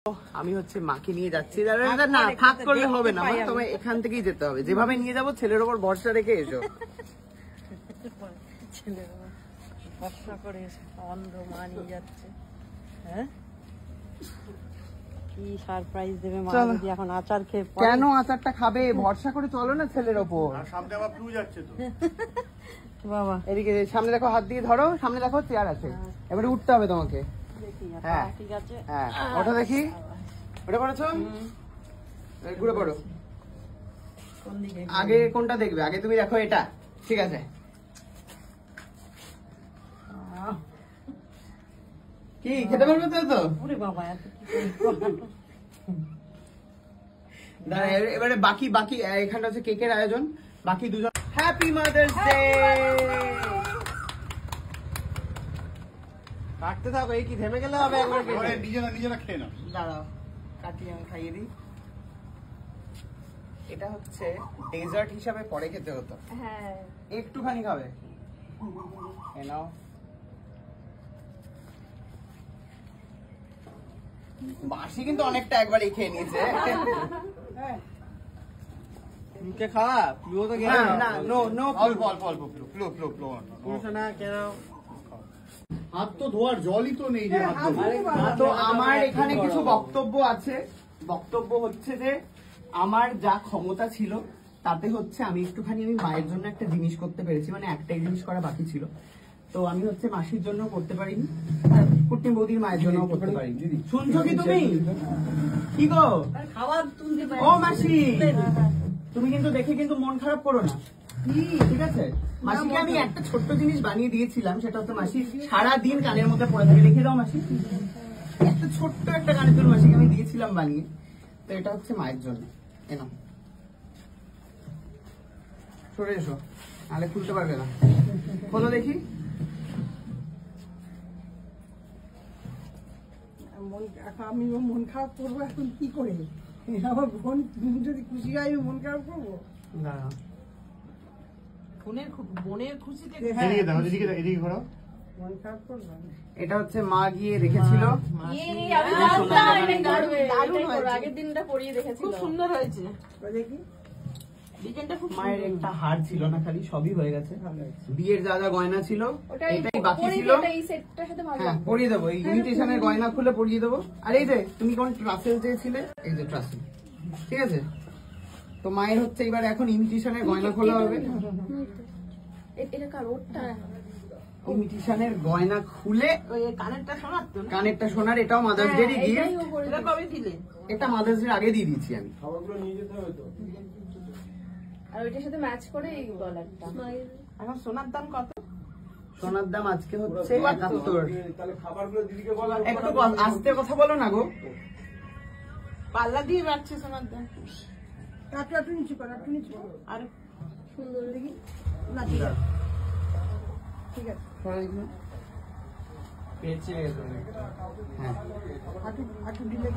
আমি হচ্ছে মাকে নিয়ে যাচ্ছি, না ফাঁক করলে হবে না, তোমায় এখান থেকেই যেতে হবে, যেভাবে নিয়ে যাবো ছেলের ওপর ভরসা রেখে এসো। ছেলের ওপর ভরসা করে অন্ধ মা নিয়ে যাচ্ছে। হ্যাঁ কি সারপ্রাইজ দেবে মা যদি এখন আচার খেয়ে। কেন আচারটা খাবে? ভরসা করে চলো না ছেলের ওপর। সামনে আবার ফ্লু যাচ্ছে তো বাবা এদিকে সামনে দেখো, হাত দিয়ে ধরো, সামনে দেখো চেয়ার আছে, এবারে উঠতে হবে তোমাকে। হ্যাঁ ঠিক আছে, হ্যাঁ ওটা দেখি, ওটা পড়েছো, ঘুরে পড়ো। কোন দিকে? আগে কোনটা দেখবে? আগে তুমি দেখো এটা, ঠিক আছে? কি খেতে পারবে তো? ওরে বাবা এবারে বাকি এখানটা হচ্ছে কেকের আয়োজন, বাকি দুজন। Happy mother's day. কাটতে থাকো, এই কি থেমে গেলে হবে? একবার নিজেরা খেয়ে নাও। দাঁড়াও কাটি, আমি খাইয়ে দিই। এটা হচ্ছে ডেজার্ট হিসাবে পরে খেতে হতো, হ্যাঁ একটুখানি খাবে, এ নাও। বাসি কিন্তু অনেকটা একবারই খেয়ে নিয়েছে। মুখে খাওয়া ফ্লু তো না না, নো নো, অল্প অল্প অল্প ফ্লু না কেন? হাত তো ধোয়ার জলই তো নেই যে হাত তো আমার এখানে কিছু বক্তব্য আছে। বক্তব্য হচ্ছে যে আমার যা ক্ষমতা ছিল তাতে হচ্ছে আমি মায়ের জন্য একটা জিনিস করতে পেরেছি, মানে একটাই জিনিস করা বাকি ছিল, তো আমি হচ্ছে মাসির জন্য করতে পারিনি, কুট্টি বৌদির মায়ের জন্য করতে পারিনি। শুনছো কি তুমি? কি গো খাবার তুলতে ও মাসি, তুমি কিন্তু দেখে কিন্তু মন খারাপ করো না, ঠিক আছে? মাসিকে আমি একটা ছোট্ট জিনিস বানিয়ে দিয়েছিলাম, সেটা হচ্ছে মাসি সারাদিন কানের মধ্যে পড়ে থাকে, লিখে দাও মাসি, একটা ছোট্ট একটা কানের দুল মাসিকে আমি দিয়েছিলাম বানিয়ে, তো এটা হচ্ছে মায়ের জন্য। এনাও, সরে এসো, নাহলে খুলতে পারবে না, খোলো দেখি। আমিও মন খারাপ করবো এখন কি করে? আমার বোন যদি খুশি হয় আমি মন খারাপ করবো? বোনের খুশিতে এদিকে ঘোরাও। মন খারাপ করবো? এটা হচ্ছে মা গিয়ে রেখেছিল, আগের দিনটা পরিয়ে দেখেছিল, খুব সুন্দর হয়েছে। দেখি মায়ের একটা হার ছিল না, খালি সবই হয়ে গেছে। বিয়ের যা যা গয়না ছিল এটাই বাকি ছিল। হ্যাঁ পরিয়ে দেবো, এই ইমিটেশনের গয়না খুলে পরিয়ে দেবো। আর এই যে তুমি কোন ট্রাসেল চেয়েছিলে, এই যে ট্রাসেল, ঠিক আছে? তো মায়ের হচ্ছে এবার এখন ইমিটেশনের গয়না খোলা হবে। ইমিটেশনের গয়না খুলে কানেরটা সোনার, এটাও মাদার্স ডে গিফট। এটা মাদার্স ডে আগে দিয়ে দিয়েছি আমি। আর ওইটার সাথে ম্যাচ করে এই গলারটা। এখন সোনার দাম কত? সোনার দাম আজকে হচ্ছে ৭১। একটু আস্তে কথা বলো না গো, পাল্লা দিয়ে বাড়ছে সোনার দাম। একটু নিচু করো, একটু নিচু করো। আরে সুন্দর দেখি না, ঠিক আছে ঠিক আছে। হ্যাঁ একটু দিলে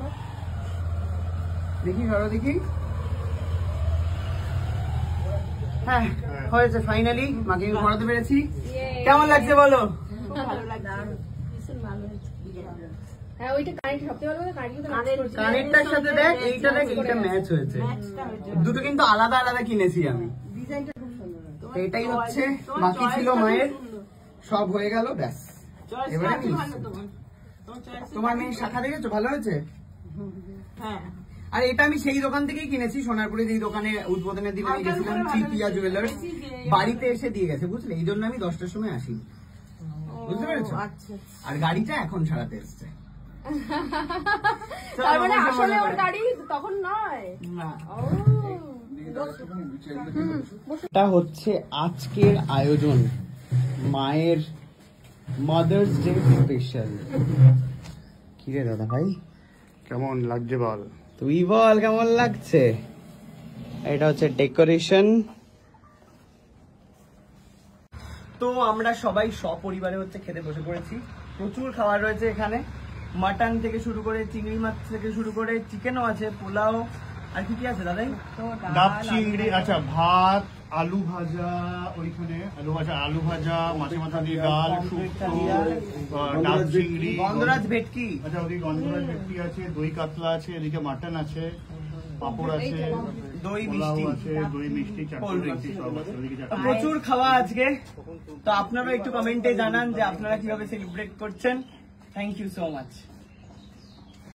দেখি, ধরো দেখি। হ্যাঁ হয়েছে, ফাইনালি মাকে পড়াতে পেরেছি। কেমন লাগছে বলো? ভালো লাগছে, ভীষণ ভালো হয়েছে। হ্যাঁ ওইটা কানেক্ট, সবচেয়ে ভালো কানেরটার সাথে দেখ, এইটা দেখ, এইটা ম্যাচ হয়েছে। দুটো কিন্তু আলাদা আলাদা কিনেছি আমি। ডিজাইনটা খুব সুন্দর। এইটাই হচ্ছে বাকি ছিল মায়ের, সব হয়ে গেল, ব্যাস। এবারে তোমার মেয়ের শাখা দেখেছো, ভালো হয়েছে? হ্যাঁ, আর এটা আমি সেই দোকান থেকেই কিনেছি, সোনারপুরে যেই দোকানে উদ্বোধনের দিন আমি গেছিলাম, চিপিয়া জুয়েলার্স, বাড়িতে এসে দিয়ে গেছে, বুঝলে? এই জন্য আমি 10টার সময় আসি, বুঝতে পেরেছো? আর গাড়িটা এখন ছাড়াতে এসছে। তার মানে আসলে ওর গাড়ি তখন নয়। এটা হচ্ছে আজকের আয়োজন, মায়ের মাদার্স ডে স্পেশাল। কি রে দাদা ভাই, কেমন লাগছে বল? তুই বল কেমন লাগছে? এটা হচ্ছে ডেকোরেশন। তো আমরা সবাই সপরিবারে হচ্ছে খেতে বসে পড়েছি, প্রচুর খাবার রয়েছে এখানে, মাটন থেকে শুরু করে চিংড়ি মাছ থেকে শুরু করে চিকেনও আছে, পোলাও, আর কি কি আছে দাদা? ডাব চিংড়ি, আচ্ছা ভাত, আলু ভাজা, ওইখানে আলু ভাজা, মাছের মাথা দিয়ে ডাল, শুক্তো, ডাব চিংড়ি, গন্ধরাজ ভেটকি, আচ্ছা ওদিকে গন্ধরাজ ভেটকি আছে, দই কাতলা আছে, এদিকে মাটন আছে, পাপড় আছে, দই পোলাও মিষ্টি আছে, দই মিষ্টি, Cold চাটনি drinks। সব আছে, ওদিকে চাটনি। প্রচুর খাওয়া আজকে। তো আপনারা একটু কমেন্টে জানান যে আপনারা কিভাবে সেলিব্রেট করছেন। Thank you so much.